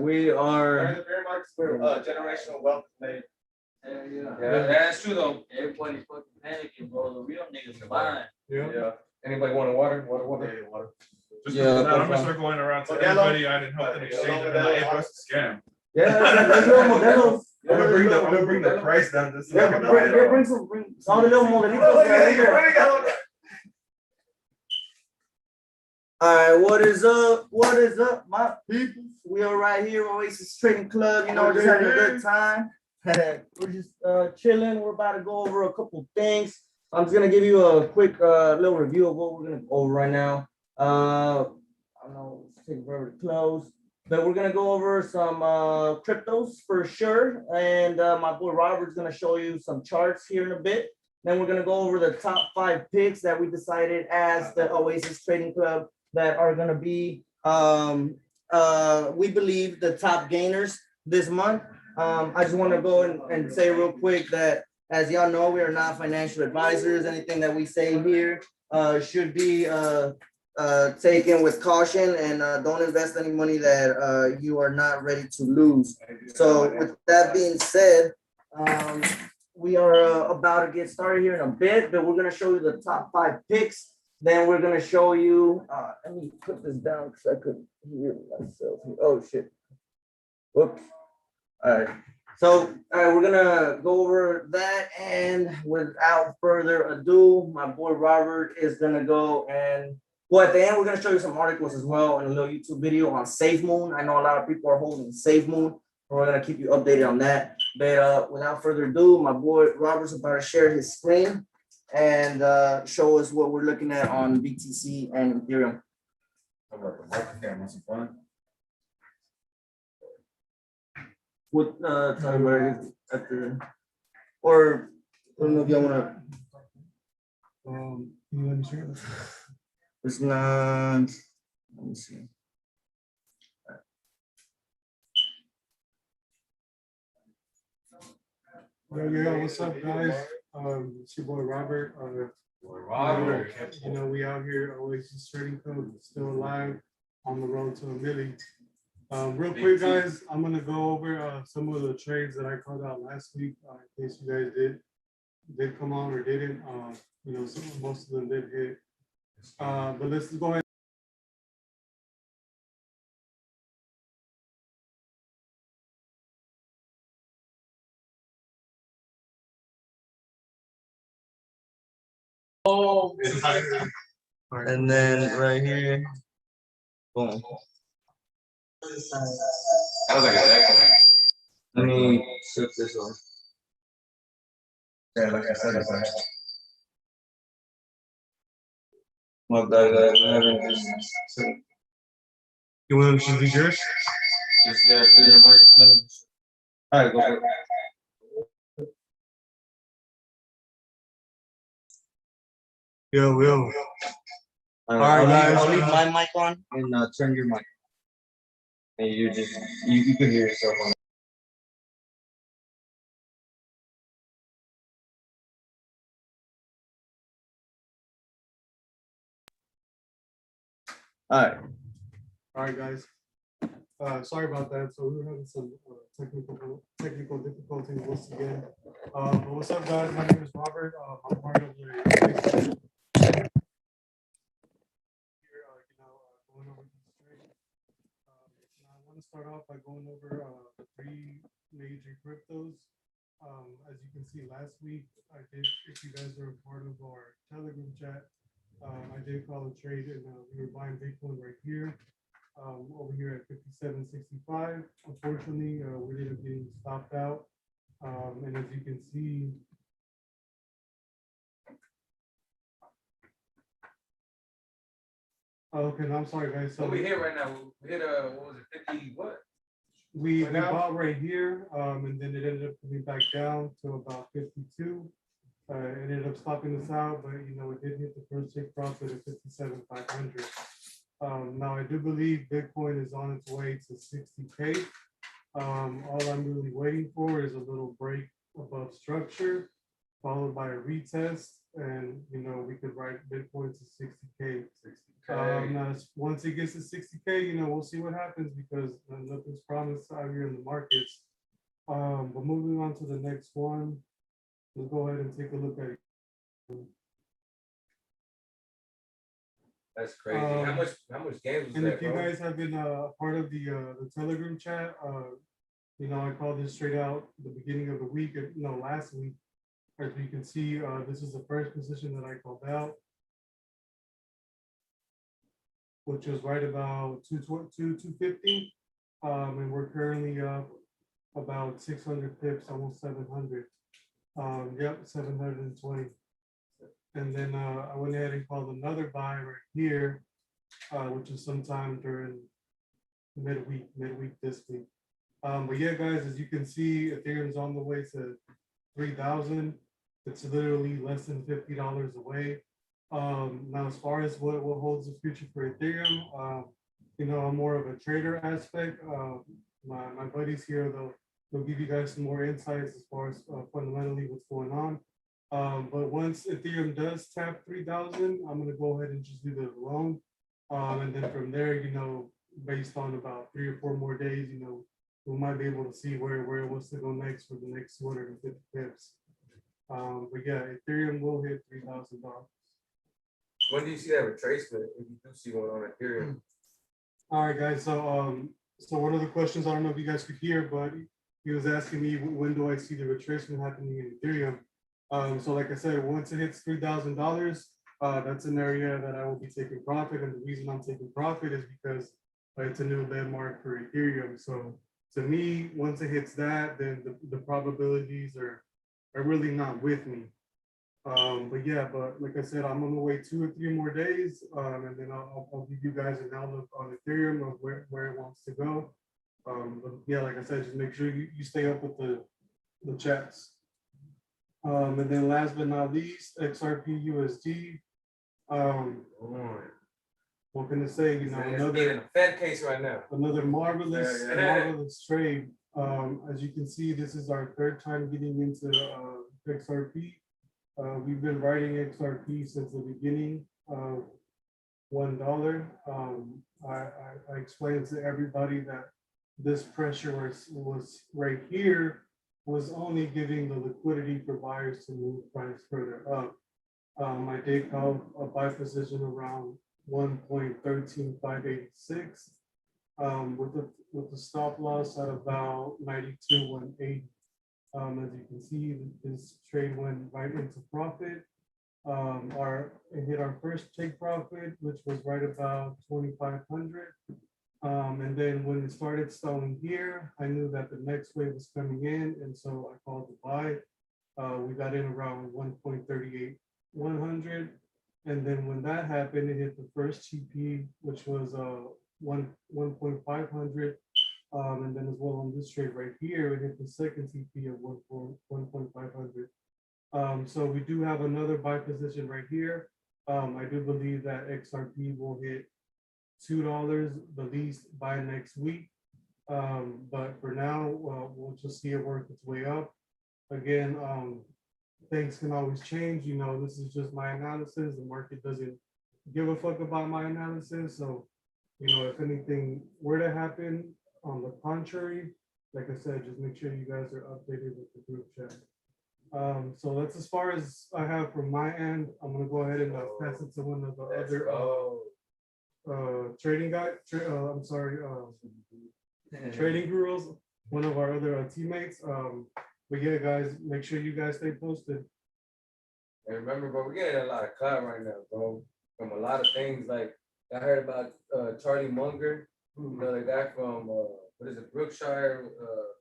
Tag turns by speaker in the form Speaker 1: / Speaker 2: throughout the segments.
Speaker 1: We are.
Speaker 2: Generational wealth made.
Speaker 3: Yeah, that's true though. Everybody's fucking panicking, bro. The real niggas are lying.
Speaker 2: Yeah. Anybody want water? Water. Yeah, water.
Speaker 4: Just I'm gonna start going around to everybody I didn't help them exchange and be like, hey, bro, it's a scam.
Speaker 1: Yeah, that's little
Speaker 4: I'm gonna bring the price down. This
Speaker 1: bring some the little modelitos. All right, what is up? What is up, my people? We are right here, Oasis Trading Club. You know, just having a good time. We're just chilling. We're about to go over a couple things. I'm just gonna give you a quick little review of what we're gonna go over right now. I don't know, it's taking forever to close, but we're gonna go over some cryptos for sure. And my boy Robert's gonna show you some charts here in a bit. Then we're gonna go over the top 5 picks that we decided as the Oasis Trading Club that are gonna be, we believe, the top gainers this month. I just want to go and say real quick that, as y'all know, we are not financial advisors. Anything that we say here should be taken with caution, and don't invest any money that you are not ready to lose. So with that being said, we are about to get started here in a bit, but we're going to show you the top 5 picks. Then we're going to show you, let me put this down because I couldn't hear myself. Oh, shit. Whoops. All right. So we're going to go over that. And without further ado, my boy Robert is going to go and, well, at the end, we're going to show you some articles as well and a little YouTube video on SafeMoon. I know a lot of people are holding SafeMoon. We're going to keep you updated on that. But without further ado, my boy Robert's about to share his screen and show us what we're looking at on BTC and Ethereum. What time are you after? Or I don't know if y'all want to.
Speaker 5: You let me share this?
Speaker 1: It's not. Let me see.
Speaker 5: Yo, what's up, guys? It's your boy Robert. You know, we out here, Oasis Trading Club, still alive, on the road to a milli. Real quick, guys, I'm gonna go over some of the trades that I called out last week, in case you guys did come on or didn't. You know, most of them did hit. But let's go ahead.
Speaker 1: Oh, and then right here, boom.
Speaker 3: I was like,
Speaker 1: Let me set this on.
Speaker 4: Yeah, like I said, it's like,
Speaker 1: My bad, guys. I haven't just.
Speaker 5: You want to choose yours?
Speaker 1: Just all right, go for it.
Speaker 5: Yo.
Speaker 1: All right,
Speaker 5: guys.
Speaker 1: I'll leave my mic on and turn your mic. And you can hear yourself on. All
Speaker 5: right, guys. Sorry about that. So we were having some technical difficulties once again. But what's up, guys? My name is Robert. I'm part of the going over these trades. I want to start off by going over the 3 major cryptos. As you can see, last week I did, if you guys are a part of our Telegram chat, I did call a trade, and we were buying Bitcoin right here, over here at 57.65. Unfortunately, we ended up getting stopped out, and as you can see, okay, no, I'm sorry, guys. So
Speaker 3: what we hit right now? We hit what was it? 50 what?
Speaker 5: We bought right here, and then it ended up coming back down to about 52. It ended up stopping us out, but you know, it did hit the first take profit of 57,500. Now I do believe Bitcoin is on its way to 60K. All I'm really waiting for is a little break above structure. followed by a retest, and we could ride Bitcoin to 60K. Now, once it gets to 60K, we'll see what happens because nothing's promised out here in the markets. But moving on to the next one, let's go ahead and take a look at it.
Speaker 2: That's crazy. How much games was
Speaker 5: And
Speaker 2: that,
Speaker 5: if you
Speaker 2: bro?
Speaker 5: guys have been part of the Telegram chat, I called this straight out the beginning of the week, last week. As you can see, this is the first position that I called out, which was right about 250. And we're currently up about 600 pips, almost 700. Yep, 720. And then I went ahead and called another buy right here, which is sometime during midweek this week. But yeah, guys, as you can see, Ethereum's on the way to 3,000. It's literally less than $50 away. Now, as far as what holds the future for Ethereum, I'm more of a trader aspect. My buddies here, they'll give you guys some more insights as far as fundamentally what's going on. But once Ethereum does tap 3,000, I'm going to go ahead and just leave it alone. And then from there, based on about 3 or 4 more days, we might be able to see where it wants to go next for the next 250 pips. But yeah, Ethereum will hit $3,000.
Speaker 2: When do you see that retracement? If you do see one on Ethereum.
Speaker 5: All right, guys. So one of the questions, I don't know if you guys could hear, but he was asking me when do I see the retracement happening in Ethereum. So like I said, once it hits $3,000, that's an area that I will be taking profit. And the reason I'm taking profit is because it's a new landmark for Ethereum. So to me, once it hits that, then the probabilities are really not with me. But yeah, like I said, I'm on the way 2 or 3 more days, and then I'll give you guys an outlook on Ethereum of where it wants to go. But yeah, like I said, just make sure you stay up with the chats. And then last but not least, XRP USD. What can I say?
Speaker 2: Another in a Fed case right now.
Speaker 5: Another marvelous,
Speaker 2: Yeah.
Speaker 5: marvelous trade. As you can see, this is our 3rd time getting into XRP. We've been writing XRP since the beginning of $1. I explained to everybody that this pressure was right here, was only giving the liquidity for buyers to move price further up. I did call a buy position around 1.13586 with the stop loss at about 92.180. As you can see, this trade went right into profit. It hit our first take profit, which was right about 2,500. And then when it started stalling here, I knew that the next wave was coming in, and so I called the buy. We got in around 1.38100, and then when that happened, it hit the first TP, which was 1.500. And then as well on this trade right here, it hit the second TP of 1.500. So we do have another buy position right here. I do believe that XRP will hit $2 the least by next week. But for now, we'll just see it work its way up. Again, things can always change. This is just my analysis. The market doesn't give a fuck about my analysis. So, if anything were to happen, on the contrary, like I said, just make sure you guys are updated with the group chat. So that's as far as I have from my end. I'm gonna go ahead and pass it to one of the other trading guy. Trading gurus, one of our other teammates. But yeah, guys, make sure you guys stay posted.
Speaker 2: And remember, bro, we're getting a lot of clout right now, bro, from a lot of things. Like I heard about Charlie Munger. The guy from what is it, Brookshire,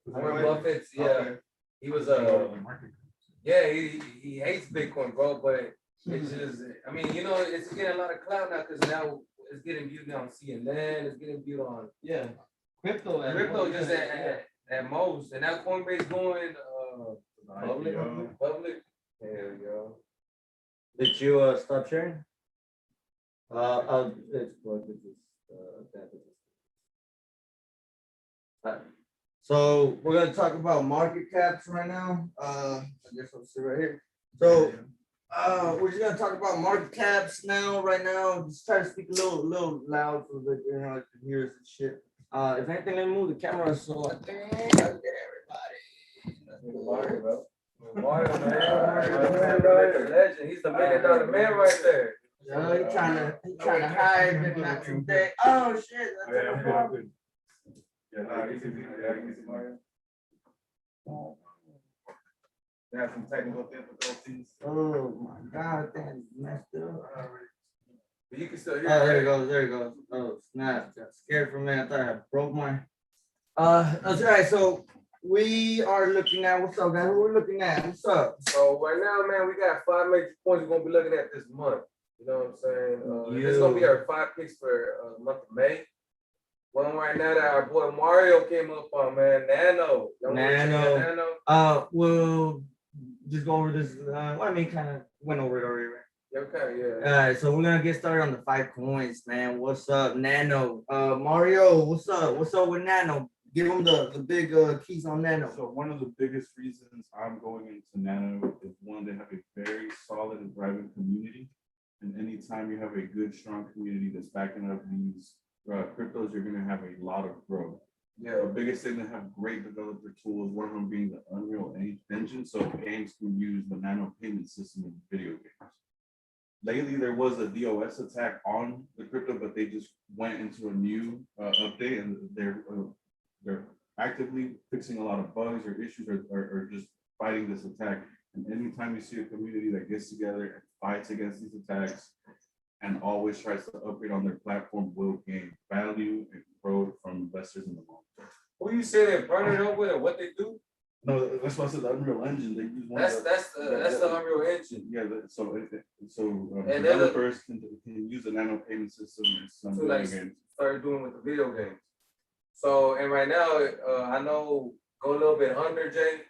Speaker 2: Warren Buffett's. Yeah, okay. He was yeah, he hates Bitcoin, bro. But it's just, I mean, it's getting a lot of clout now because now it's getting viewed on CNN. It's getting viewed on crypto just at most, and now Coinbase going public. Hell, yo.
Speaker 1: Did you stop sharing? Let's go with this. So we're gonna talk about market caps right now. I guess I'll sit right here. So we're just gonna talk about market caps now, right now. Just try to speak a little loud so that you know I can hear us and shit. If anything, let me move the camera so I think I get everybody.
Speaker 2: Mario, bro. Mario, man. Mario, legend. He's the $1 million man right there.
Speaker 1: He trying to hide it not today. Oh shit, that's a problem.
Speaker 6: They have some technical difficulties.
Speaker 1: Oh my god, I think I messed up.
Speaker 2: But you can still hear
Speaker 1: Oh, there
Speaker 2: it.
Speaker 1: it goes, there it goes. Oh snap, got scared for a minute. I thought I broke my. That's right. So we are looking at what's up, guys. Who we're looking at? What's up?
Speaker 2: So right now, man, we got 5 major points we're gonna be looking at this month. You know what I'm saying? This is gonna be our 5 picks for the month of May. One right now that our boy Mario came up on, man. Nano.
Speaker 1: Nano. We'll just go over this. Well, I mean, kind of went over it already, right?
Speaker 2: Okay, yeah.
Speaker 1: All right, so we're gonna get started on the 5 coins, man. What's up, Nano? Mario, what's up? What's up with Nano? Give them the big keys on Nano.
Speaker 6: So one of the biggest reasons I'm going into Nano is one, they have a very solid and thriving community. And anytime you have a good, strong community that's backing up these cryptos, you're gonna have a lot of growth.
Speaker 2: Yeah.
Speaker 6: The biggest thing, they have great developer tools, one of them being the Unreal Engine, so games can use the Nano payment system in video games. Lately, there was a DOS attack on the crypto, but they just went into a new update, and they're actively fixing a lot of bugs or issues, or just fighting this attack. And anytime you see a community that gets together and fights against these attacks and always tries to upgrade on their platform, will gain value and growth from investors in the long term.
Speaker 2: Who you say they partnered up with or what they do?
Speaker 6: No, that's why I said the Unreal Engine. They use one.
Speaker 2: That's the Unreal Engine.
Speaker 6: Yeah, so
Speaker 2: And
Speaker 6: developers can use the Nano payment system in some
Speaker 2: To like
Speaker 6: video games.
Speaker 2: start doing with the video games. So and right now, I know go a little bit under Jay.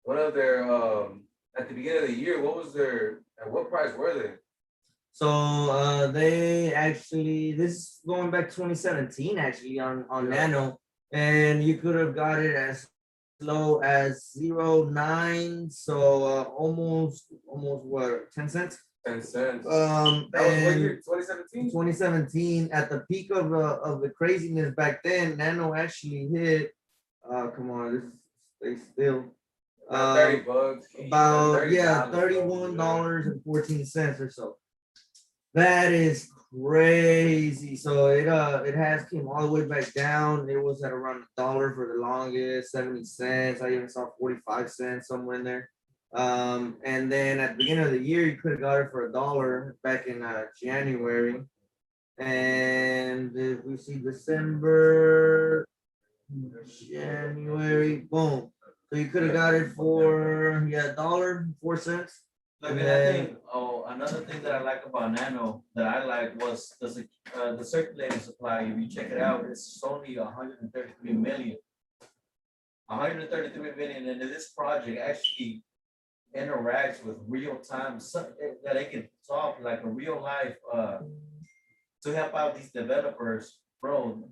Speaker 2: One of their at the beginning of the year, what was their at what price were they?
Speaker 1: So they actually, this is going back 2017 actually on Nano, and you could have got it as low as 0.9, so almost what, 10 cents?
Speaker 2: 10 cents.
Speaker 1: And
Speaker 2: That was what year? 2017.
Speaker 1: 2017, at the peak of the craziness back then, Nano actually hit. Come on, this stay still.
Speaker 2: About $30.
Speaker 1: About
Speaker 2: $30,
Speaker 1: $31.14 or so. That is crazy. So it has came all the way back down. It was at around $1 for the longest, 70 cents. I even saw 45 cents somewhere in there. And then at the beginning of the year, you could have got it for $1 back in January. And if we see December, January, boom. So you could have got it for $1.04.
Speaker 3: Look, and I think, another thing that I like about Nano that I like was the circulating supply. If you check it out, it's only 133 million. 133 million, and this project actually interacts with real time, that they can solve like a real life to help out these developers, bro.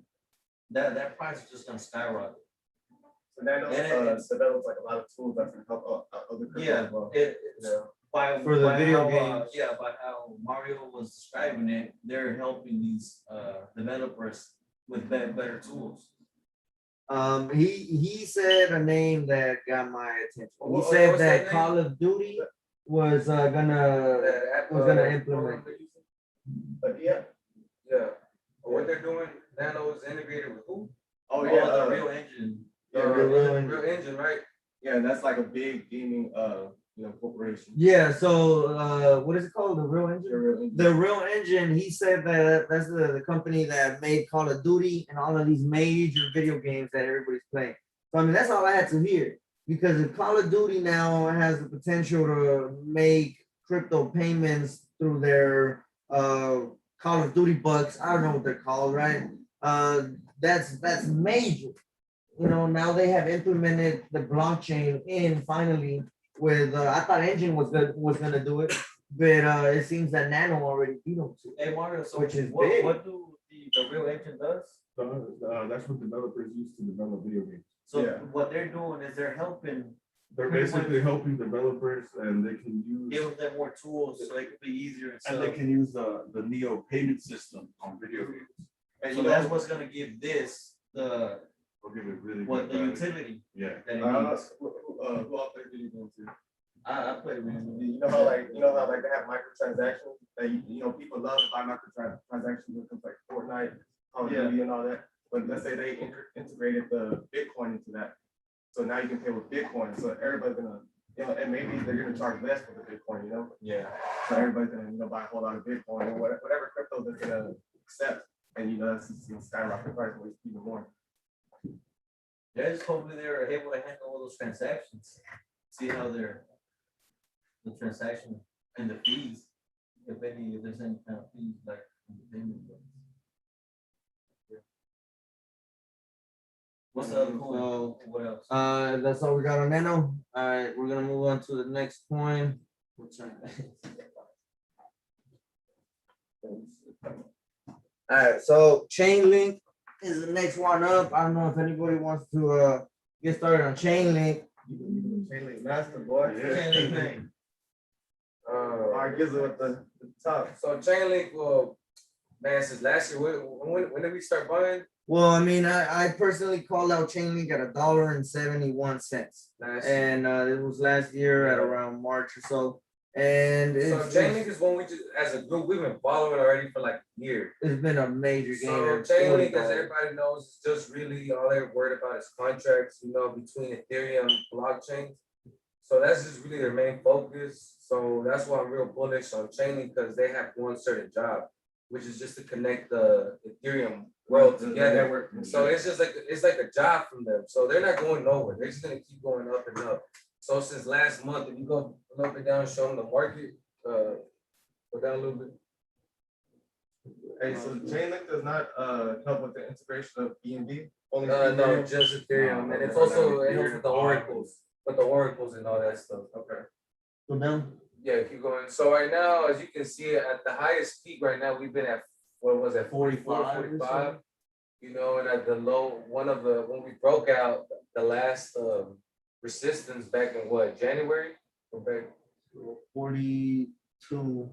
Speaker 3: That price is just gonna skyrocket.
Speaker 6: So Nano develops like a lot of tools that can help other cryptos
Speaker 3: Yeah,
Speaker 6: as well.
Speaker 1: For the video games.
Speaker 3: By how Mario was describing it, they're helping these developers with better tools.
Speaker 1: He said a name that got my attention. He
Speaker 2: What's
Speaker 1: said
Speaker 2: that
Speaker 1: that
Speaker 2: name?
Speaker 1: Call of Duty was gonna implement.
Speaker 6: But yeah.
Speaker 2: What they're doing, Nano is integrated with who?
Speaker 6: Oh
Speaker 3: The
Speaker 6: yeah.
Speaker 3: Real Engine.
Speaker 2: Real Engine, right?
Speaker 6: Yeah, that's like a big gaming corporation.
Speaker 1: Yeah, so what is it called? The Real Engine? The Real Engine, he said that that's the company that made Call of Duty and all of these major video games that everybody's playing. So I mean, that's all I had to hear. Because if Call of Duty now has the potential to make crypto payments through their Call of Duty bucks, I don't know what they're called, right? That's major. You know, now they have implemented the blockchain in finally with I thought Engine was gonna do it, but it seems that Nano already beat them to it.
Speaker 3: Hey Mario, so
Speaker 1: Which is big.
Speaker 3: what do the Real Engine does?
Speaker 6: That's what developers use to develop video games.
Speaker 3: So what they're doing is they're helping
Speaker 6: They're basically helping developers and they can use,
Speaker 3: Give them more tools so it could be easier and
Speaker 6: and
Speaker 3: stuff.
Speaker 6: they can use the NEO payment system on video games.
Speaker 3: And so that's what's gonna give this the
Speaker 6: They'll give it really
Speaker 3: what
Speaker 6: good
Speaker 3: the
Speaker 6: value.
Speaker 3: utility
Speaker 6: Yeah.
Speaker 3: that it needs.
Speaker 7: Who all play video games here?
Speaker 3: I play recently.
Speaker 7: You know how like they have microtransactions that people love to buy microtransactions when it comes like Fortnite, Call of Duty and all that. But let's say they integrated the Bitcoin into that. So now you can pay with Bitcoin. So everybody's gonna, and maybe they're gonna charge less for the Bitcoin,
Speaker 3: Yeah.
Speaker 7: So everybody's gonna, buy a whole lot of Bitcoin or whatever crypto they're gonna accept. And that's just gonna skyrocket price even more.
Speaker 3: Yeah, just hopefully they're able to handle all those transactions. See how the transaction and the fees, if there's any kind of fees like in the payment. What's the other coin?
Speaker 8: So,
Speaker 3: What else?
Speaker 8: that's all we got on Nano. All right, we're gonna move on to the next coin. All right, so CHAINLINK is the next one up. I don't know if anybody wants to get started on CHAINLINK.
Speaker 7: Chainlink master boy.
Speaker 6: Yeah.
Speaker 3: Chainlink thing.
Speaker 7: Our Gizzle at the top.
Speaker 2: So Chainlink, well, man, since last year, when did we start buying?
Speaker 8: Well, I mean, I personally called out CHAINLINK at $1.71,
Speaker 2: Last year.
Speaker 8: and it was last year at around March or so. And
Speaker 2: So
Speaker 8: it's,
Speaker 2: Chainlink is one we just, as a group, we've been following already for like a year.
Speaker 8: it's been a major
Speaker 2: So
Speaker 8: gainer.
Speaker 2: Chainlink, as everybody knows, is just really all they're worried about is contracts, between Ethereum blockchains. So that's just really their main focus. So that's why I'm real bullish on Chainlink, because they have one certain job, which is just to connect the Ethereum world together. So it's just like a job from them. So they're not going nowhere. They're just gonna keep going up and up. So since last month, if you go a little bit down, show them the market, go down a little bit.
Speaker 7: Hey, so Chainlink does not help with the integration of BNB. Only
Speaker 2: No,
Speaker 7: Ethereum?
Speaker 2: just Ethereum, and it's also it helps with the oracles and all that stuff.
Speaker 7: Okay.
Speaker 8: Go down.
Speaker 2: Yeah, keep going. So right now, as you can see, at the highest peak right now, we've been at, what was it,
Speaker 8: 45 or
Speaker 2: 45. And at the low, when we broke out the last resistance back in what, January? Or back
Speaker 8: 42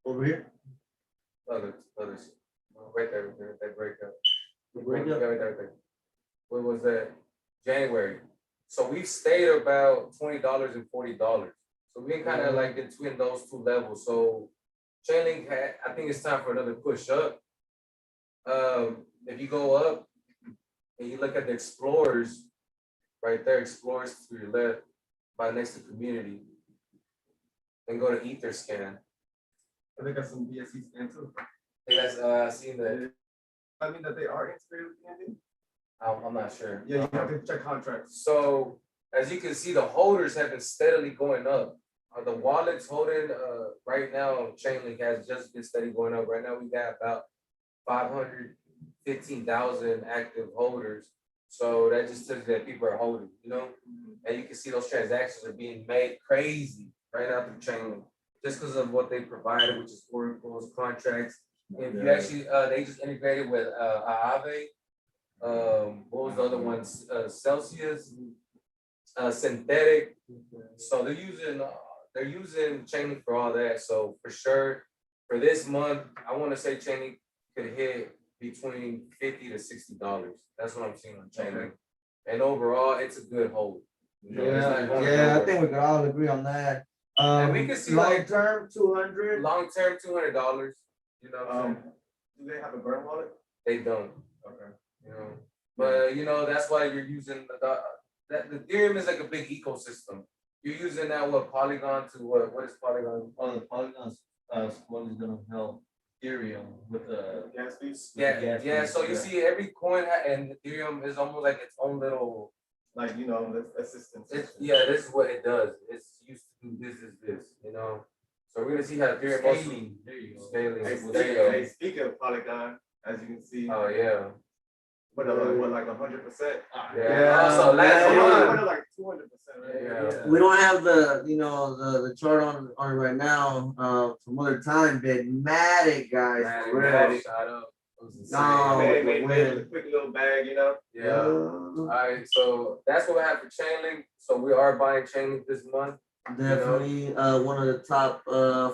Speaker 8: over here.
Speaker 2: others, right there, that breakout.
Speaker 8: Breakout?
Speaker 2: Yeah, right there. What was that? January. So we stayed about $20 and $40. So we kind of like between those two levels. So Chainlink I think it's time for another push up. If you go up and you look at the explorers, right there, explorers to your left, by next to community, then go to Etherscan.
Speaker 7: I think that's some BSC scan too.
Speaker 2: Hey, that's I seen that.
Speaker 7: I mean that they are integrated with BNB.
Speaker 2: I'm not sure.
Speaker 7: Yeah, you have to check contracts.
Speaker 2: So as you can see, the holders have been steadily going up. The wallets holding right now, Chainlink has just been steady going up. Right now, we got about 515,000 active holders. So that just tells you that people are holding, and you can see those transactions are being made crazy right now through Chainlink, just because of what they provided, which is oracles, contracts. If you actually, they just integrated with Aave. What was the other one? Celsius, Synthetic. So they're using Chainlink for all that. So for sure, for this month, I want to say Chainlink could hit between $50 to $60. That's what I'm seeing on Chainlink. And overall, it's a good hold. It's not going
Speaker 8: I
Speaker 2: nowhere.
Speaker 8: think we could all agree on that.
Speaker 2: And we can see
Speaker 8: long term 200.
Speaker 2: Long term $200. You know what I'm saying?
Speaker 7: Do they have a burn wallet?
Speaker 2: They don't.
Speaker 7: Okay.
Speaker 2: But that's why you're using the Ethereum is like a big ecosystem. You're using that with Polygon to what is Polygon?
Speaker 3: Oh, the Polygon's what is gonna help Ethereum with the
Speaker 7: Gas fees?
Speaker 2: Yeah. So you see, every coin and Ethereum is almost like its own little.
Speaker 7: Like, assistance.
Speaker 2: This is what it does. It's used to do this. So we're gonna see how Ethereum also
Speaker 3: scaling. There you go.
Speaker 2: scaling.
Speaker 7: Hey, speaking of Polygon, as you can see,
Speaker 2: Oh yeah.
Speaker 7: what like 100%?
Speaker 2: Yeah. Also, last month.
Speaker 7: Like 200%, right?
Speaker 2: Yeah.
Speaker 8: We don't have the chart on it right now from other time, but Matic guys, for real.
Speaker 2: Shout out. It was insane.
Speaker 8: No.
Speaker 7: Made a quick little bag, you know?
Speaker 2: Yeah. Alright, so that's what we have for Chainlink. So we are buying Chainlink this month.
Speaker 8: Definitely one of the top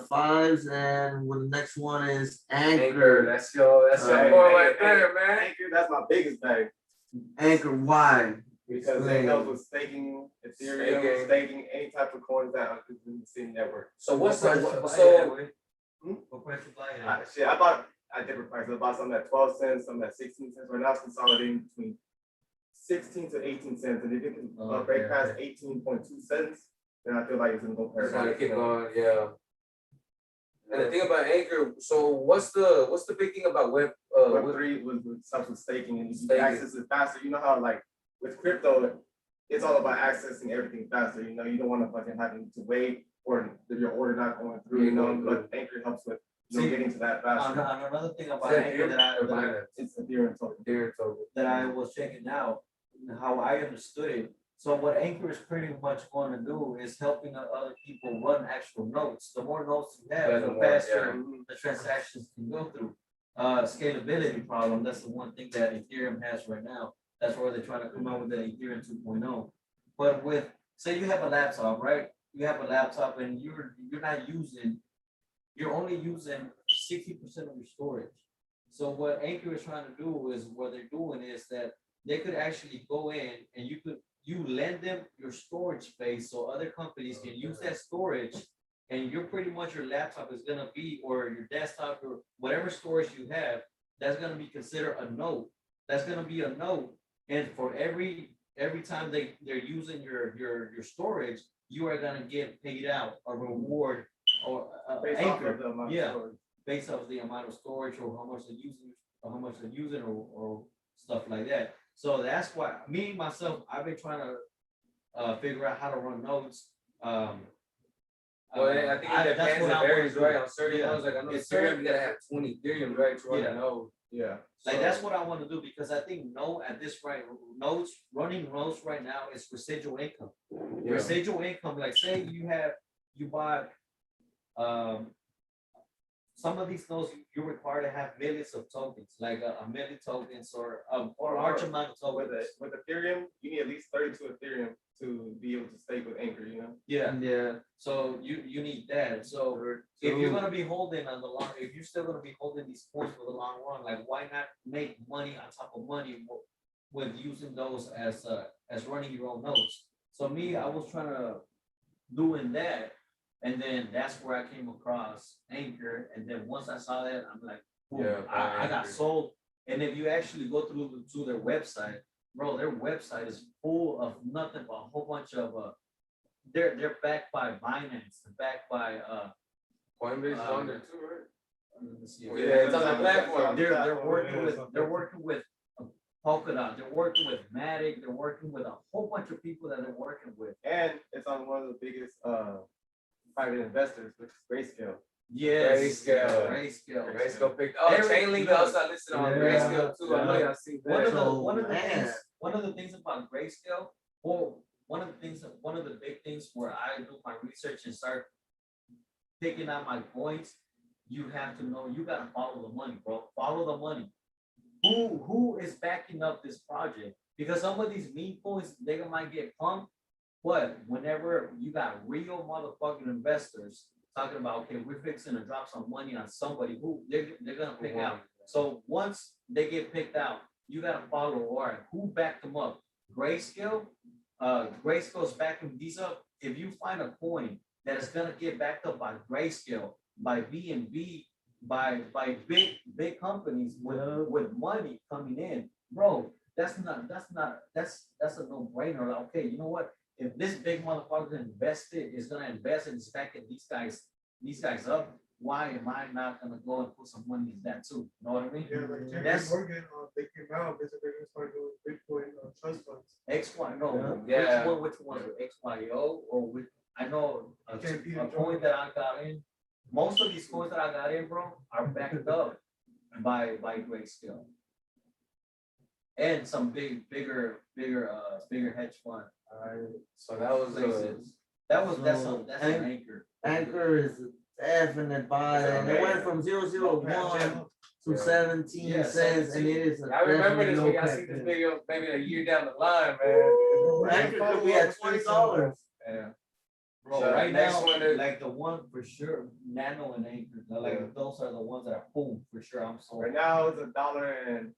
Speaker 8: fives, and the next one is
Speaker 2: Anchor,
Speaker 8: Anchor.
Speaker 2: that's your boy right there, man.
Speaker 7: Anchor, that's my biggest bag.
Speaker 8: Anchor, why?
Speaker 7: Because they help with staking Ethereum, staking any type of coins that are in the same network.
Speaker 2: So what's the
Speaker 7: I did price. I bought some at 12 cents, some at 16 cents. Right now it's consolidating between 16 to 18 cents. And if it can break past 18.2 cents, then I feel like it's gonna go
Speaker 2: It's gonna
Speaker 7: parabolic.
Speaker 2: keep going, yeah. And the thing about Anchor, so what's the big thing about
Speaker 7: Web3 was stuff with staking, and you can access it faster. You know how like with crypto, it's all about accessing everything faster. You know, you don't want to fucking having to wait or your order not going through. You know, but Anchor helps with getting to that faster.
Speaker 3: Another thing about Anchor
Speaker 7: It's Ethereum token.
Speaker 3: that I was checking out, how I understood it. So what Anchor is pretty much going to do is helping other people run actual nodes. The more nodes you have, the faster the transactions can go through. Scalability problem, that's the one thing that Ethereum has right now. That's where they're trying to come out with the Ethereum 2.0. But with, say you have a laptop, right? You have a laptop and you're only using 60% of your storage. So what Anchor is trying to do is, what they're doing is that they could actually go in and you lend them your storage space so other companies can use that storage, and you're pretty much, your laptop is gonna be, or your desktop or whatever storage you have, that's gonna be considered a node. That's gonna be a node. And for every time they're using your storage, you are gonna get paid out a reward or Anchor, based off the amount of storage or how much they're using or stuff like that. So that's why myself, I've been trying to figure out how to run nodes.
Speaker 2: Well, I think it depends. It varies, right? On certain nodes, like I know Ethereum, you gotta have 20 Ethereum, right, to run a node.
Speaker 7: Yeah.
Speaker 3: Like that's what I want to do, because I think running nodes right now is residual income.
Speaker 2: Yeah.
Speaker 3: Residual income, like say you buy some of these nodes, you're required to have millions of tokens, like a million tokens or a large amount of tokens.
Speaker 7: With Ethereum, you need at least 32 Ethereum to be able to stake with Anchor, you know?
Speaker 3: Yeah. So you need that. So if you're gonna be holding on the long, if you're still gonna be holding these coins for the long run, like why not make money on top of money with using those as running your own nodes? So I was trying to doing that. And then that's where I came across Anchor. And then once I saw that, I'm like, I got sold. And if you actually go through to their website, bro, their website is full of nothing but a whole bunch of they're backed by Binance, they're backed by
Speaker 2: Coinbase is on there too, right?
Speaker 3: Let me see.
Speaker 2: Yeah, it's on the platform.
Speaker 3: They're working with Polkadot, they're working with Matic, they're working with a whole bunch of people that they're working with.
Speaker 7: And it's on one of the biggest private investors, which is Grayscale.
Speaker 3: Yes,
Speaker 2: Grayscale picked. Oh, Chainlink also listed on Grayscale too. I know y'all see that.
Speaker 3: One of the things about Grayscale, or one of the big things where I do my research and start picking out my points, you have to know, you gotta follow the money, bro. Follow the money. Who is backing up this project? Because some of these meme coins, they might get pumped, but whenever you got real motherfucking investors talking about, okay, we're fixing to drop some money on somebody who they're gonna pick out. So once they get picked out, you gotta follow, all right, who backed them up? Grayscale. Grayscale's backing these up. If you find a coin that is gonna get backed up by Grayscale, by BNB, by big companies with money coming in, bro, that's a no-brainer. Like, okay, you know what? If this big motherfucker is gonna invest and is backing these guys up, why am I not gonna go and put some money in that too? You know what I mean?
Speaker 5: Yeah, like JP Morgan, they came out, basically they're gonna start doing Bitcoin trust funds.
Speaker 3: XY, no.
Speaker 2: Yeah.
Speaker 3: Which one? XYO or which? I know a coin that I got in. Most of these coins that I got in, bro, are backed up by Grayscale. And some bigger hedge fund.
Speaker 2: So that was
Speaker 3: that's an Anchor.
Speaker 8: Anchor is a definite buy, and it went from 001 to
Speaker 2: Yeah.
Speaker 8: 17
Speaker 3: Yeah,
Speaker 8: cents, and it is.
Speaker 2: I remember
Speaker 8: definitely
Speaker 2: this
Speaker 8: no
Speaker 2: when y'all
Speaker 8: cap
Speaker 2: see this
Speaker 8: in.
Speaker 2: video maybe a year down the line, man.
Speaker 8: Anchor could be at $20.
Speaker 2: Yeah.
Speaker 3: Bro,
Speaker 2: So
Speaker 3: right
Speaker 2: next
Speaker 3: now,
Speaker 2: one is-
Speaker 3: like the one for sure, Nano and Anchor, like
Speaker 2: Yeah.
Speaker 3: those are the ones that are boom for sure. I'm sold.
Speaker 7: Right now, it's $1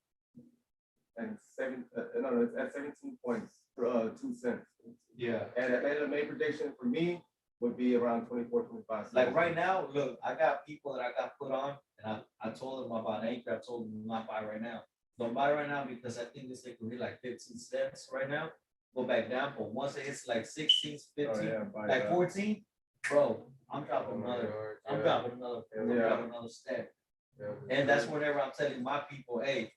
Speaker 7: and seven, no, it's at 17.2 cents.
Speaker 3: Yeah.
Speaker 7: And the main prediction for me would be around 24, 25 cents.
Speaker 3: Like right now, look, I got people that I got put on, and I told them about Anchor. I told them not buy right now. Don't buy right now because I think this thing could hit like 15 cents right now. Go back down, but once it hits like 16, 15, like 14, bro, I'm dropping another. I'm dropping another. I'm dropping another step. And that's whenever I'm telling my people, hey,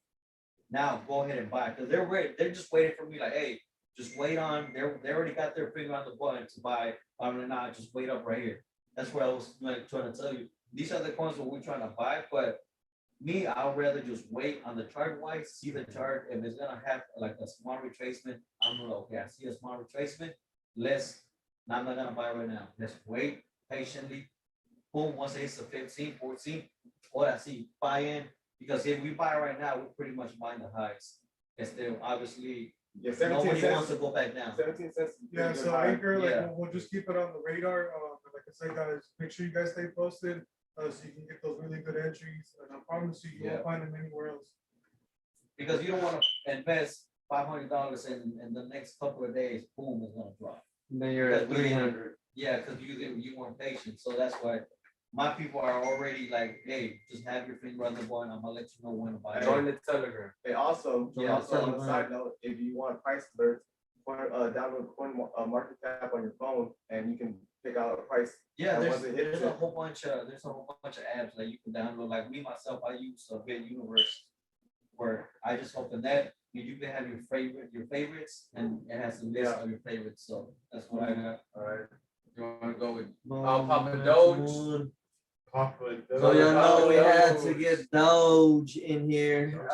Speaker 3: now go ahead and buy, because they're ready. They're just waiting for me, like, hey, just wait on. They already got their finger on the button to buy. I'm like, nah, just wait up right here. That's what I was like trying to tell you. These are the coins that we're trying to buy, but me, I'd rather just wait on the chart wise, see the chart. If it's gonna have like a small retracement, I'm gonna okay, I see a small retracement. I'm not gonna buy right now. Let's wait patiently. Boom, once it hits the 15, 14, what I see, buy in. Because if we buy right now, we're pretty much buying the highs. And still, obviously,
Speaker 7: Yeah, 17
Speaker 3: nobody
Speaker 7: cents.
Speaker 3: wants to go back down.
Speaker 7: 17 cents. is a
Speaker 5: Yeah,
Speaker 7: pretty good
Speaker 5: so
Speaker 7: buy.
Speaker 5: Anchor, like,
Speaker 3: Yeah.
Speaker 5: we'll just keep it on the radar. Like I said, guys, make sure you guys stay posted, so you can get those really good entries. And I promise you, you won't find them anywhere else.
Speaker 3: Because you don't want to invest $500 in the next couple of days, boom, it's gonna drop.
Speaker 8: Then you're at
Speaker 3: Because we-
Speaker 8: 300.
Speaker 3: Yeah, because you weren't patient, so that's why my people are already like, hey, just have your finger on the button. I'm gonna let you know when to buy.
Speaker 2: Join the Telegram.
Speaker 7: And also,
Speaker 3: Yeah,
Speaker 7: also on a
Speaker 8: Telegram.
Speaker 7: side note, if you want price alerts, download market cap on your phone, and you can pick out a price.
Speaker 3: Yeah,
Speaker 7: And
Speaker 3: there's
Speaker 7: once it hits
Speaker 3: a
Speaker 7: it-
Speaker 3: whole bunch of apps that you can download. Like me myself, I use a Bit Universe, where I just open that and you can have your favorites, and it has a list of your favorites. So that's what I got.
Speaker 2: All right. You wanna go with
Speaker 8: Papa
Speaker 2: Doge?
Speaker 8: So y'all know we had to get Doge in here.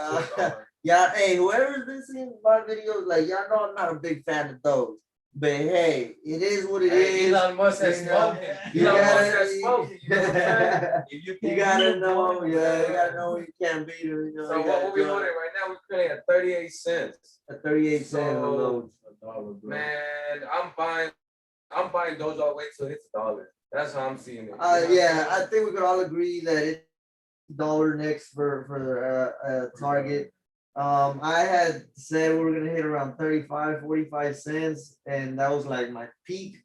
Speaker 8: Yeah, hey, whoever's listening to my videos, like y'all know I'm not a big fan of Doge. But hey, it is what it
Speaker 2: Hey,
Speaker 8: is.
Speaker 2: Elon Musk has
Speaker 8: You know,
Speaker 2: spoken.
Speaker 8: you
Speaker 2: Elon Musk
Speaker 8: gotta-
Speaker 2: has spoken. You know what I'm saying?
Speaker 3: If you
Speaker 8: You
Speaker 3: can't
Speaker 8: gotta
Speaker 3: beat
Speaker 8: know,
Speaker 3: them,
Speaker 8: yeah, you gotta know you can't beat her, you know.
Speaker 2: So
Speaker 8: you
Speaker 2: what
Speaker 8: gotta
Speaker 2: we
Speaker 8: do
Speaker 2: doing
Speaker 8: it.
Speaker 2: right now? We're currently at 38 cents.
Speaker 8: At 38 cents on
Speaker 2: So,
Speaker 8: Doge.
Speaker 2: Man, I'm buying Doge all the way till it's $1. That's how I'm seeing it.
Speaker 8: Yeah, I think we could all agree that it's dollar next for Target. I had said we were gonna hit around 35, 45 cents, and that was like my peak.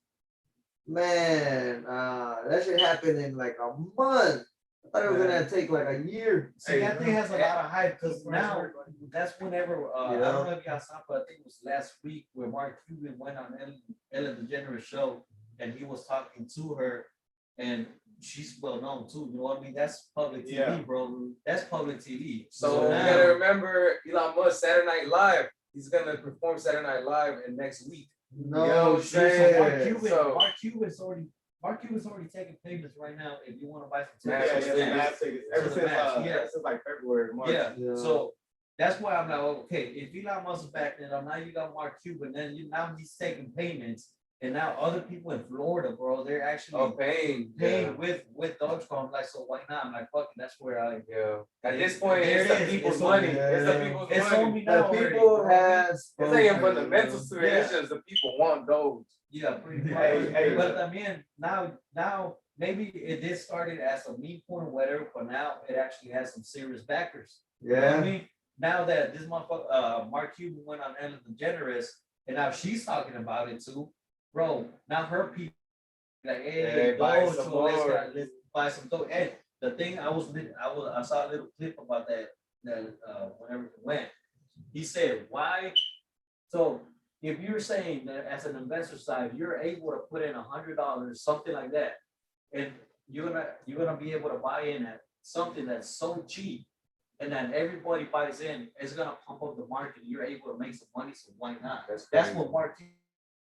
Speaker 8: Man, that should happen in like a month. I thought it was gonna take like a year.
Speaker 3: See, that thing has a lot of hype because now that's whenever I
Speaker 8: Yeah.
Speaker 3: don't know if y'all saw, but I think it was last week where Mark Cuban went on Ellen DeGeneres show and he was talking to her, and she's well known too. You know what I mean? That's public TV,
Speaker 7: Yeah.
Speaker 3: bro. That's public TV.
Speaker 2: So you
Speaker 3: now,
Speaker 2: gotta remember Elon Musk Saturday Night Live. He's gonna perform Saturday Night Live in next week.
Speaker 8: No
Speaker 2: Yo,
Speaker 3: so Mark
Speaker 8: shit.
Speaker 3: Cuban,
Speaker 2: So-
Speaker 3: Mark Cuban's already taking payments right now. If you want to buy some
Speaker 2: Man,
Speaker 7: Yeah,
Speaker 3: tickets,
Speaker 7: yeah, the mass tickets. Ever
Speaker 3: the
Speaker 7: since,
Speaker 3: mass, yeah.
Speaker 7: ever since like February, March.
Speaker 3: Yeah,
Speaker 8: Yeah.
Speaker 3: so that's why I'm like, okay, if Elon Musk is backing it up, now you got Mark Cuban, then now he's taking payments, and now other people in Florida, bro, they're actually
Speaker 2: Paying.
Speaker 3: paying with Dogecoin. I'm like, so why not? I'm like, fuck it, that's where I.
Speaker 2: Yeah. At this point,
Speaker 3: There
Speaker 2: it's
Speaker 3: it
Speaker 2: the
Speaker 3: is.
Speaker 2: people's
Speaker 3: It's
Speaker 2: money.
Speaker 3: on-
Speaker 2: It's the
Speaker 8: yeah.
Speaker 2: people's
Speaker 3: It's
Speaker 2: money.
Speaker 3: on me
Speaker 8: The
Speaker 3: now. already,
Speaker 8: people
Speaker 3: bro.
Speaker 8: has.
Speaker 2: It's not even
Speaker 8: spoken,
Speaker 2: fundamentals to it. It's
Speaker 3: Yeah.
Speaker 2: just the people want those.
Speaker 3: Yeah, pretty much.
Speaker 7: Hey,
Speaker 3: But I mean, now maybe it did started as a meme coin or whatever, but now it actually has some serious backers. You know what I
Speaker 8: Yeah.
Speaker 3: mean, now that this motherfucker, Mark Cuban went on Ellen DeGeneres, and now she's talking about it too, bro. Now her people like, hey,
Speaker 2: buy
Speaker 3: Doge,
Speaker 2: some
Speaker 3: so
Speaker 2: more.
Speaker 3: let's buy some Doge. And the thing I saw a little clip about that whenever it went. He said, why? So if you're saying that as an investor side, you're able to put in $100, something like that, and you're gonna be able to buy in at something that's so cheap, and then everybody buys in, it's gonna pump up the market. You're able to make some money, so why not? That's
Speaker 2: crazy.
Speaker 3: what Mark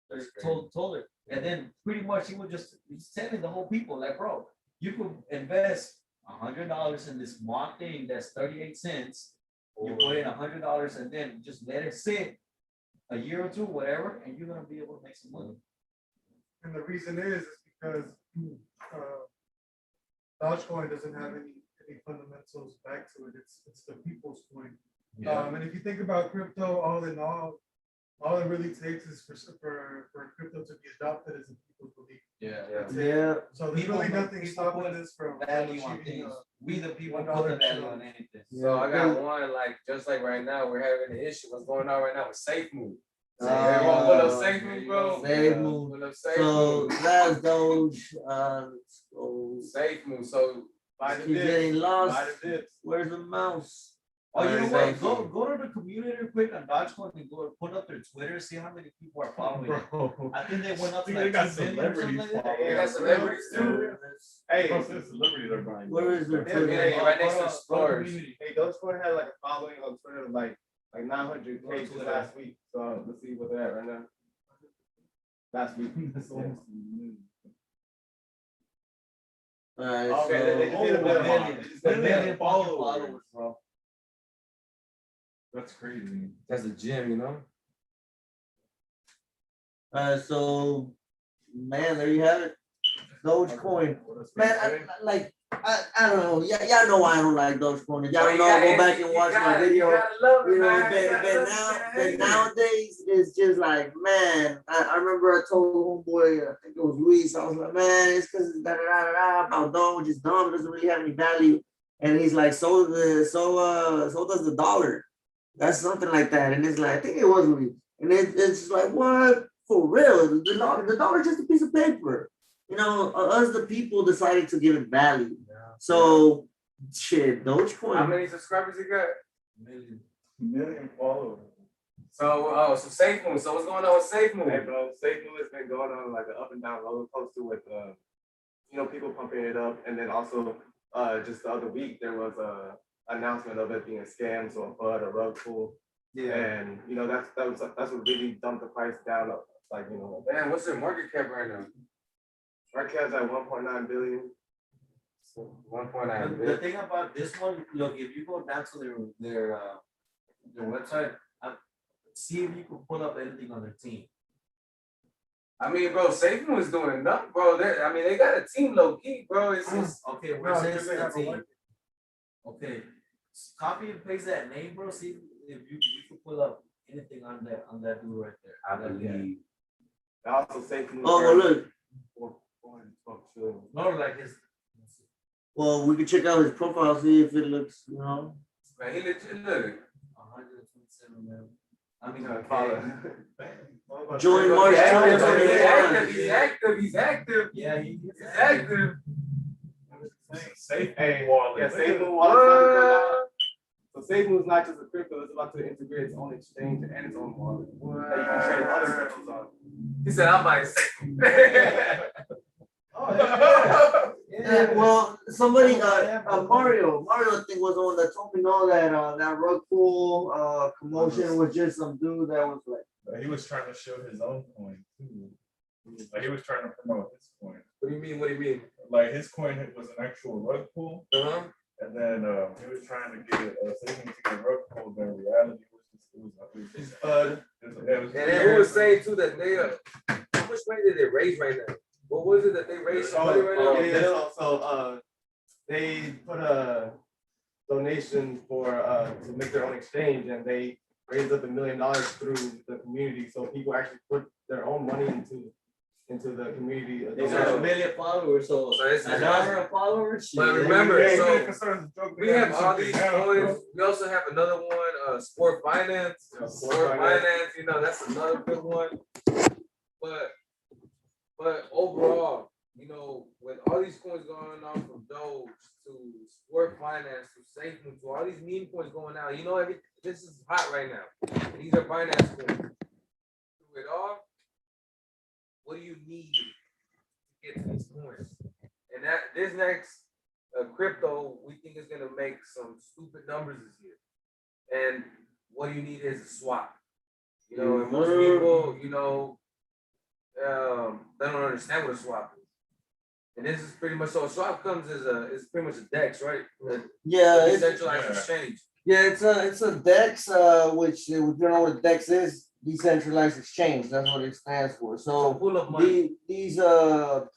Speaker 2: That's
Speaker 3: told her. And then pretty much he's telling the whole people, like, bro, you could invest $100 in this small thing that's 38 cents. You put in $100 and then just let it sit a year or two, whatever, and you're gonna be able to make some money.
Speaker 5: And the reason is because Dogecoin doesn't have any any fundamentals back to it. It's the people's coin. And if you think about crypto, all in all it really takes is for crypto to be adopted as a people's belief.
Speaker 8: Yeah.
Speaker 5: So there's
Speaker 3: People
Speaker 5: really
Speaker 3: put-
Speaker 5: nothing
Speaker 3: people
Speaker 5: stopping
Speaker 3: put
Speaker 5: this from
Speaker 3: value on
Speaker 5: achieving,
Speaker 3: things. We the people
Speaker 5: $1
Speaker 3: put the value
Speaker 5: to-
Speaker 3: on anything.
Speaker 2: So I got one, like, just like right now, we're having an issue. What's going on right now with Safe Move? Everyone pull up Safe Move, bro.
Speaker 8: Safe Move.
Speaker 2: Pull up Safe
Speaker 8: So
Speaker 2: Move.
Speaker 8: that's Doge, let's go.
Speaker 2: Safe Move. So
Speaker 7: Buy the
Speaker 8: Keep
Speaker 7: dips,
Speaker 8: getting lost.
Speaker 7: buy the dips.
Speaker 8: Where's the mouse?
Speaker 3: Oh, you know
Speaker 8: Alright,
Speaker 3: what? Go to the community real quick on Dogecoin and go put up their Twitter, see how many people are following it.
Speaker 6: Bro.
Speaker 3: I think they went up to
Speaker 6: They
Speaker 3: like
Speaker 6: got
Speaker 3: 2 million or something
Speaker 6: celebrities
Speaker 3: like that.
Speaker 2: they got celebrities too.
Speaker 7: Hey,
Speaker 6: Celebrities are buying.
Speaker 8: Where is their
Speaker 7: Yeah,
Speaker 8: Twitter?
Speaker 2: Yeah, right next to
Speaker 3: Go
Speaker 2: stores.
Speaker 3: community.
Speaker 7: hey, Dogecoin had like a following on Twitter of like 900K just last week. So let's see what they're at right now. Last week.
Speaker 8: Alright,
Speaker 7: Okay, they
Speaker 8: so
Speaker 7: just hit a
Speaker 3: Oh,
Speaker 7: million.
Speaker 3: million.
Speaker 7: They just
Speaker 3: A
Speaker 7: hit a
Speaker 3: million
Speaker 7: million
Speaker 3: followers, bro.
Speaker 6: That's crazy.
Speaker 2: That's a gym, you know?
Speaker 8: so man, there you have it. Dogecoin. Man, I don't know. Yeah, y'all know why I don't like Dogecoin. If y'all don't know, go back and watch my video. You know, but nowadays it's just like, man, I remember I told homeboy, I think it was Luis, I was like, man, it's because it's about Doge, it's dumb, it doesn't really have any value. And he's like, so does the dollar. That's something like that. And it's like, I think it was Luis. And it's like, what? For real? The dollar is just a piece of paper. You know, us the people decided to give it value. So shit, Dogecoin.
Speaker 2: How many subscribers you got?
Speaker 7: Million followers.
Speaker 2: So Safe Move. So what's going on with Safe Move?
Speaker 7: Hey, bro, Safe Move has been going on like an up and down roller coaster with, people pumping it up, and then also, just the other week there was a announcement of it being a scam, so a FUD, a rug pull, and that's what really dumped the price down. Like
Speaker 2: Man, what's their market cap right now?
Speaker 7: market cap's at 1.9 billion.
Speaker 2: 1.9
Speaker 3: The
Speaker 2: billion.
Speaker 3: thing about this one, look, if you go down to their website, see if you can pull up anything on their team.
Speaker 2: I mean, bro, Safe Move is doing enough, bro. They got a team low key, bro. It's just
Speaker 3: Okay,
Speaker 7: No,
Speaker 3: where says
Speaker 7: because they
Speaker 3: the
Speaker 7: have a
Speaker 3: team?
Speaker 7: market.
Speaker 3: Okay, copy and paste that name, bro. See if you can pull up anything on that dude right there.
Speaker 2: I believe.
Speaker 7: And also Safe Move.
Speaker 8: Oh, well, look.
Speaker 7: 4.12 trillion.
Speaker 3: No, like his.
Speaker 8: Well, we could check out his profile, see if it looks,
Speaker 2: Man, he legit look.
Speaker 3: 127 million. I mean,
Speaker 7: Follow.
Speaker 8: Join
Speaker 2: Bro,
Speaker 8: March
Speaker 2: he's active,
Speaker 8: 2021.
Speaker 2: He's active.
Speaker 3: yeah,
Speaker 2: He's active.
Speaker 6: Safe
Speaker 7: Hey,
Speaker 6: wallet.
Speaker 7: yeah, Safe Move wallet. So Safe Move is not just a crypto; it's about to integrate its own exchange and its own wallet that you can trade other cryptos on.
Speaker 2: He said, "I'm buying Safe."
Speaker 8: Yeah, well, somebody, Mario, I think was the one that told me no that that rug pull commotion was just some dude that was like,
Speaker 6: He was trying to show his own coin too. Like he was trying to promote his coin.
Speaker 2: What do you mean? What do you mean?
Speaker 6: Like his coin was an actual rug pull,
Speaker 2: Uh-huh.
Speaker 6: and then he was trying to get saving to get rug pull. But in reality, it was
Speaker 2: And then who was saying too that they how much money did they raise right now? What was it that they raised some money right now?
Speaker 7: So they put a donation for to make their own exchange, and they raised up $1 million through the community. So people actually put their own money into the community.
Speaker 3: They got a million followers, so
Speaker 2: So it's
Speaker 3: a dollar a follower. shit.
Speaker 2: But remember,
Speaker 6: Yeah,
Speaker 2: so
Speaker 6: even concerns the joke
Speaker 2: we
Speaker 6: they
Speaker 2: have
Speaker 6: got
Speaker 2: all
Speaker 6: something
Speaker 2: these
Speaker 6: now,
Speaker 2: coins.
Speaker 6: bro.
Speaker 2: We also have another one, sport finance. Sport finance, that's another good one. But overall, with all these coins going on from Doge to sport finance to Safe Move to all these meme coins going out, this is hot right now. These are finance coins. Through it all, what do you need to get to these coins? And this next crypto, we think is gonna make some stupid numbers this year. And what you need is a swap. And most people, they don't understand what a swap is. And this is pretty much so. A swap comes as it's pretty much a DEX, right?
Speaker 8: yeah, it's,
Speaker 2: Decentralized
Speaker 6: yeah.
Speaker 2: exchange.
Speaker 8: yeah, it's a DEX, which if you don't know what a DEX is, decentralized exchange. That's what it stands for.
Speaker 3: So
Speaker 8: So
Speaker 3: pull up money.
Speaker 8: these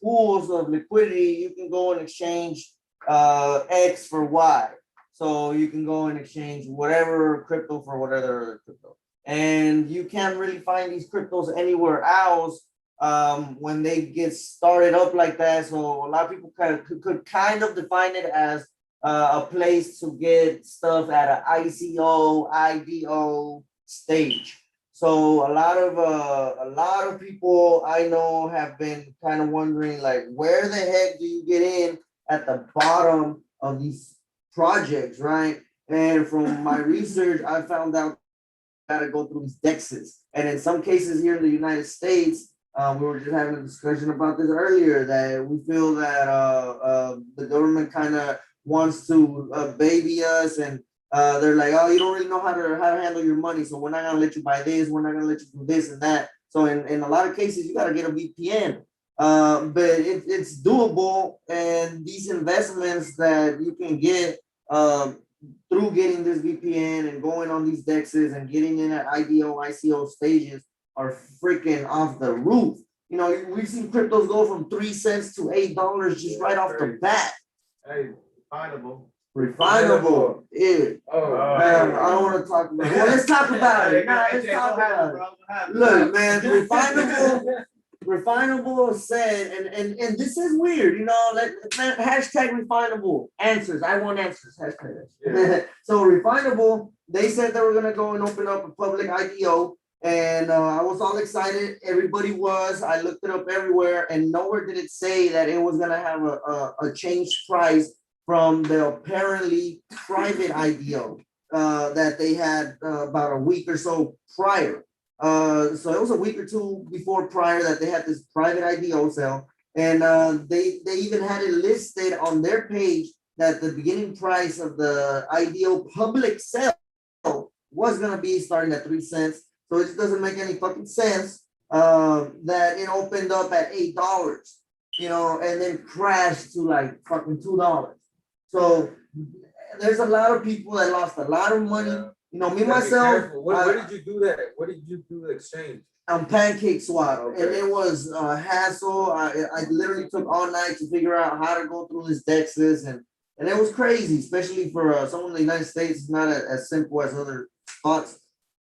Speaker 8: pools of liquidity, you can go and exchange X for Y. So you can go and exchange whatever crypto for whatever other crypto. And you can't really find these cryptos anywhere else when they get started up like that. So a lot of people could kind of define it as a place to get stuff at an ICO, IDO stage. So a lot of people I know have been kind of wondering, like, where the heck do you get in at the bottom of these projects, right? And from my research, I found out got to go through these DEXs. And in some cases here in the United States, we were just having a discussion about this earlier, that we feel that the government kind of wants to baby us, and they're like, oh, you don't really know how to handle your money, so we're not gonna let you buy this, we're not gonna let you do this and that. So in a lot of cases, you gotta get a VPN. But it's doable, and these investments that you can get through getting this VPN and going on these DEXs and getting in at IDO, ICO stages are freaking off the roof. You know, we've seen cryptos go from 3 cents to $8 just right off the bat.
Speaker 7: Hey, findable.
Speaker 8: Refinable. Yeah.
Speaker 2: Oh,
Speaker 8: Man, I don't want to talk about it. Well, let's talk about it. Nah, let's talk about it. Look, man, refinable said, and this is weird, you know, hashtag refinable answers. I want answers. Hashtag.
Speaker 2: Yeah.
Speaker 8: So refinable, they said they were gonna go and open up a public IDO, and I was all excited. Everybody was. I looked it up everywhere, and nowhere did it say that it was gonna have a changed price from the apparently private IDO that they had about a week or so prior. So it was a week or two before prior that they had this private IDO sale, and they even had it listed on their page that the beginning price of the IDO public sale was gonna be starting at 3 cents. So it just doesn't make any fucking sense that it opened up at $8, you know, and then crashed to like fucking $2. So there's a lot of people that lost a lot of money.
Speaker 2: Yeah.
Speaker 8: You know, me
Speaker 2: Gotta be
Speaker 8: myself.
Speaker 2: careful. Where did you do that? What did you do the exchange?
Speaker 8: On PancakeSwap,
Speaker 2: Okay.
Speaker 8: and it was a hassle. I literally took all night to figure out how to go through this DEXs, and it was crazy, especially for someone in the United States. It's not as simple as other spots.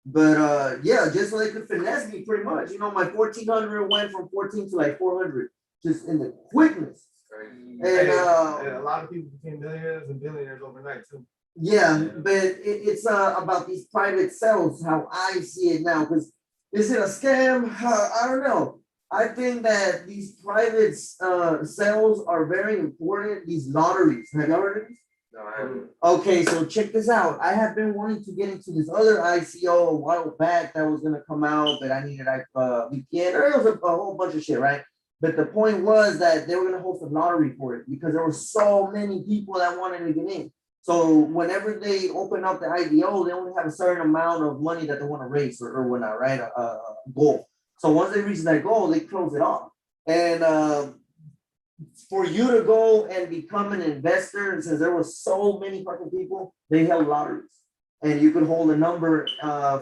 Speaker 8: But yeah, just so they could finesse me pretty much. You know, my 1400 went from 14 to like 400 just in the quickness.
Speaker 2: Crazy.
Speaker 8: And
Speaker 7: a lot of people became millionaires and billionaires overnight too.
Speaker 8: yeah, but it's about these private sales, how I see it now. Because is it a scam? I don't know. I think that these private sales are very important. These lotteries, have you heard of these?
Speaker 2: No, I haven't.
Speaker 8: Okay, so check this out. I have been wanting to get into this other ICO a while back that was gonna come out, but I needed like VPN, or it was a whole bunch of shit, right? But the point was that they were gonna host a lottery for it because there were so many people that wanted to get in. So whenever they open up the IDO, they only have a certain amount of money that they want to raise or whatnot, right? Goal. So once they reach that goal, they close it off. And for you to go and become an investor, and since there were so many fucking people, they held lotteries. And you could hold a number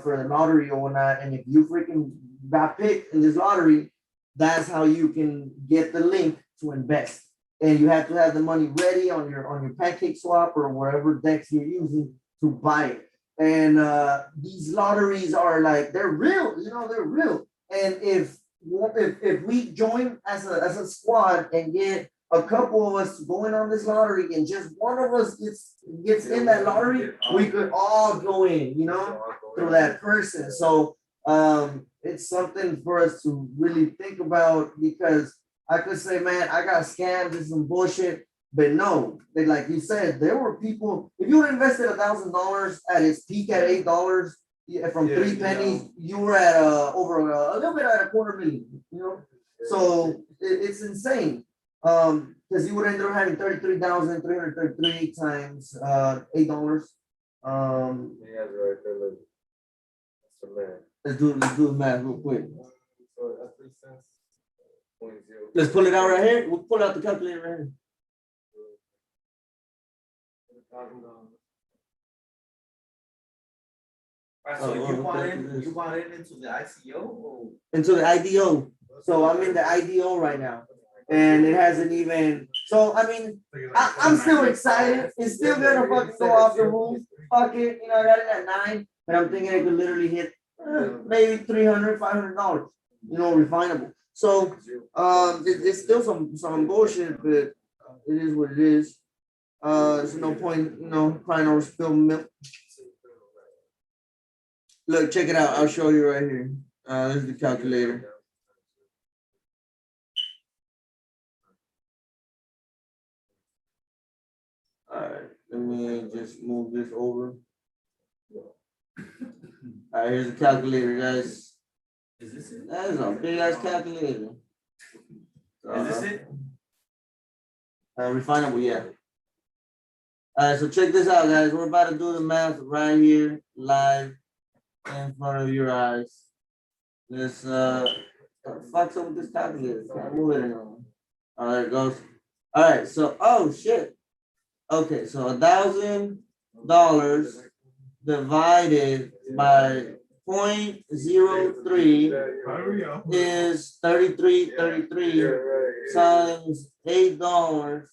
Speaker 8: for the lottery or whatnot. And if you freaking got picked in this lottery, that's how you can get the link to invest. And you have to have the money ready on your PancakeSwap or wherever DEX you're using to buy it. And these lotteries are like, they're real, you know, they're real. And if we join as a squad and get a couple of us going on this lottery and just one of us gets in that lottery, we could all go in, you know, through that person. So it's something for us to really think about, because I could say, man, I got scammed, this is some bullshit. But no, they, like you said, there were people, if you would invested $1,000 at its peak at $8, from 3 pennies, you were at over a little bit at $250,000, you know? So it's insane. Because you would end up having 33,333 times $8.
Speaker 2: Yeah, that's right there. Look. That's the man.
Speaker 8: Let's do the math real quick.
Speaker 2: So that's 3 cents. 0.0.
Speaker 8: Let's pull it out right here. We'll pull out the calculator right here.
Speaker 3: So you want it into the ICO or?
Speaker 8: Into the IDO. So I'm in the IDO right now. and it hasn't even, so I mean, I'm still excited. It's still gonna fucking go off the roof. Fuck it, you know, I got it at 9, but I'm thinking it could literally hit maybe $300, $500, you know, refinable. So, it's still some bullshit, but it is what it is. There's no point, you know, crying over spilled milk. Look, check it out. I'll show you right here. This is the calculator. All right, let me just move this over. All right, here's the calculator, guys.
Speaker 3: Is this it?
Speaker 8: That is a big ass calculator.
Speaker 3: Is this it?
Speaker 8: Refinable, yeah. All right, so check this out, guys. We're about to do the math right here, live, in front of your eyes. This fucks up with this calculator. Can't move it anymore. Oh, there it goes. All right, so oh shit. Okay, so $1,000 divided by 0.03 is 33 times $8.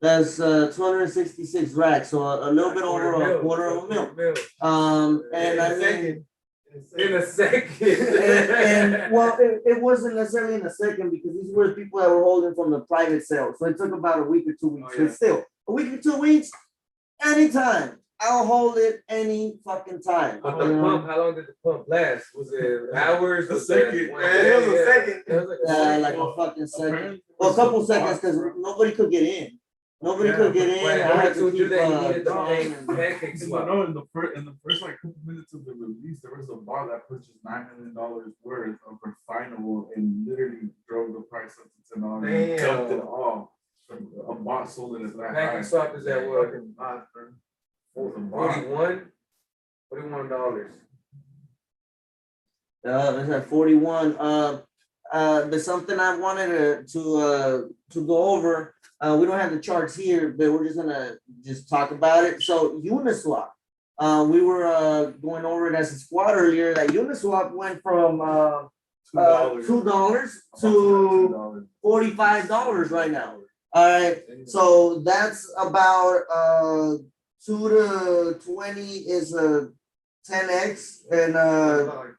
Speaker 8: That's 266 racks, so a little bit over a quarter of a mil. And I mean,
Speaker 2: In a second.
Speaker 8: and well, it wasn't necessarily in a second because these were people that were holding from the private sale. So it took about a week or 2 weeks. But still, a week or 2 weeks, anytime. I'll hold it any fucking time.
Speaker 2: But the pump, how long did the pump last? Was it hours?
Speaker 6: A second.
Speaker 2: Was
Speaker 7: Yeah, it was a second.
Speaker 2: It was like
Speaker 8: Like a fucking second. Well, a couple seconds because nobody could get in. Nobody could get in.
Speaker 2: Wait,
Speaker 8: I had to
Speaker 2: to do
Speaker 8: keep,
Speaker 2: that, you needed the
Speaker 8: trying.
Speaker 2: pancake swap.
Speaker 4: No, in the first like couple minutes of the release, there was a bar that purchased $9 million worth of refinable and literally drove the price up to $10 and dumped it all. A bot sold it as that high.
Speaker 2: Pancake swap is at what?
Speaker 4: $41.
Speaker 2: $41.
Speaker 8: It's at 41. But something I wanted to go over. We don't have the charts here, but we're just gonna talk about it. So Uniswap, we were going over it as a squad earlier. That Uniswap went from $2 to $45 right now. All right, so that's about 2 to 20 is a 10x, and so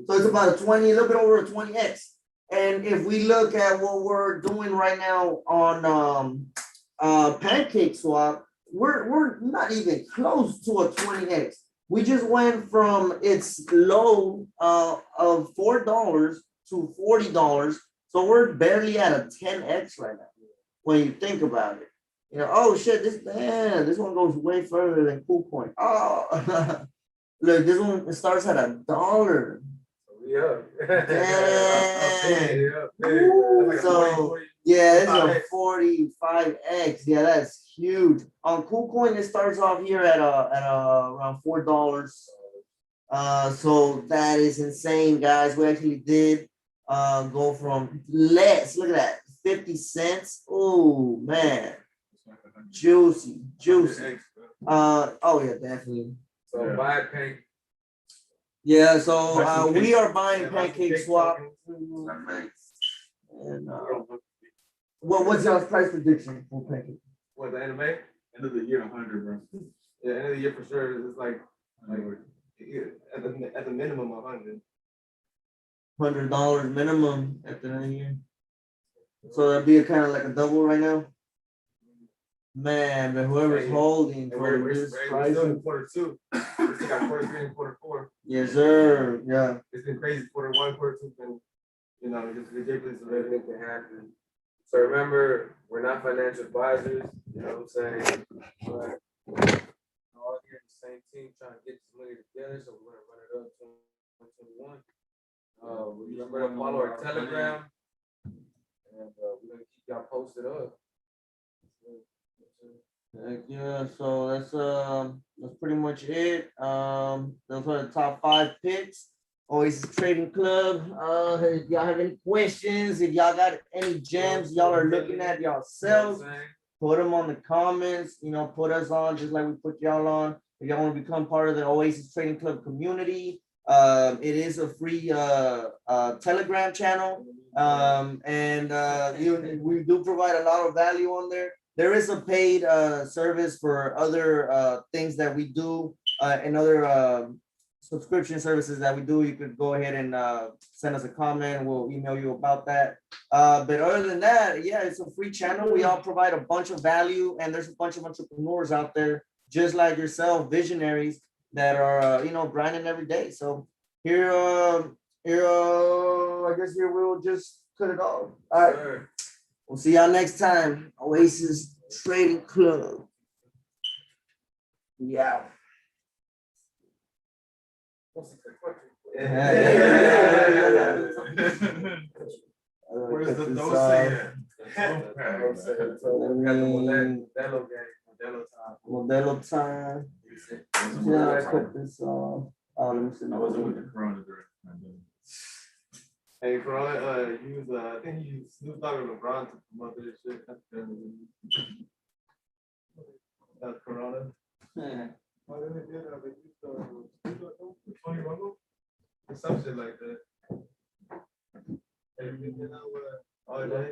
Speaker 8: it's about a 20, a little bit over a 20x. And if we look at what we're doing right now on PancakeSwap, we're not even close to a 20x. We just went from its low of $4 to $40. So we're barely at a 10x right now when you think about it. You know, oh shit, this one goes way further than KuCoin. Oh, look, this one starts at $1.
Speaker 2: Yeah.
Speaker 8: So yeah, it's a 45x. Yeah, that's huge. On KuCoin, it starts off here at around $4. So that is insane, guys. We actually did go from less. Look at that, 50 cents. Oh man, juicy. Oh yeah, definitely.
Speaker 2: So buy Pancake.
Speaker 8: Yeah, so we are buying PancakeSwap. And what's y'all's price prediction for Pancake?
Speaker 7: What, the end of May?
Speaker 6: End of the year, 100, bro.
Speaker 7: Yeah, end of the year for sure. It's like at the minimum 100.
Speaker 8: $100 minimum at the end of the year. So that'd be kind of like a double right now. Man, but whoever's holding for this price.
Speaker 7: We're still in quarter 2. We still got quarter 3 and quarter 4.
Speaker 8: Yes, sir. Yeah.
Speaker 7: It's been crazy. Quarter 1, quarter 2 been, you know, just ridiculous.
Speaker 2: Everything can happen. So remember, we're not financial advisors, you know what I'm saying? But we're all here in the same team trying to get this money together, so we're gonna run it up to 2021. Remember to follow our Telegram, and we're gonna keep y'all posted up.
Speaker 8: Heck yeah, so that's pretty much it. Those are the top 5 picks. Oasis Trading Club. If y'all have any questions, if y'all got any gems y'all are looking at yourselves, put them on the comments. You know, put us on just like we put y'all on. If y'all want to become part of the Oasis Trading Club community, It is a free Telegram channel. We do provide a lot of value on there. There is a paid service for other things that we do and other subscription services that we do. You could go ahead and send us a comment. We'll email you about that. But other than that, yeah, it's a free channel. We all provide a bunch of value, and there's a bunch of entrepreneurs out there just like yourself, visionaries that are grinding every day. So here, I guess here we'll just cut it off. All right.
Speaker 2: Sure.
Speaker 8: We'll see y'all next time. Oasis Trading Club. Yeah.
Speaker 4: Where's the dose at?
Speaker 8: Modelo time. Yeah, I cut this off. Oh, let me see.
Speaker 6: I wasn't with the Corona during the pandemic.
Speaker 7: Hey, Corona, use I think he used Snoop Dogg or LeBron to promote this shit. That's Corona. Why didn't they do that? They used Tony Romo or some shit like that. Hey, you been out with all day?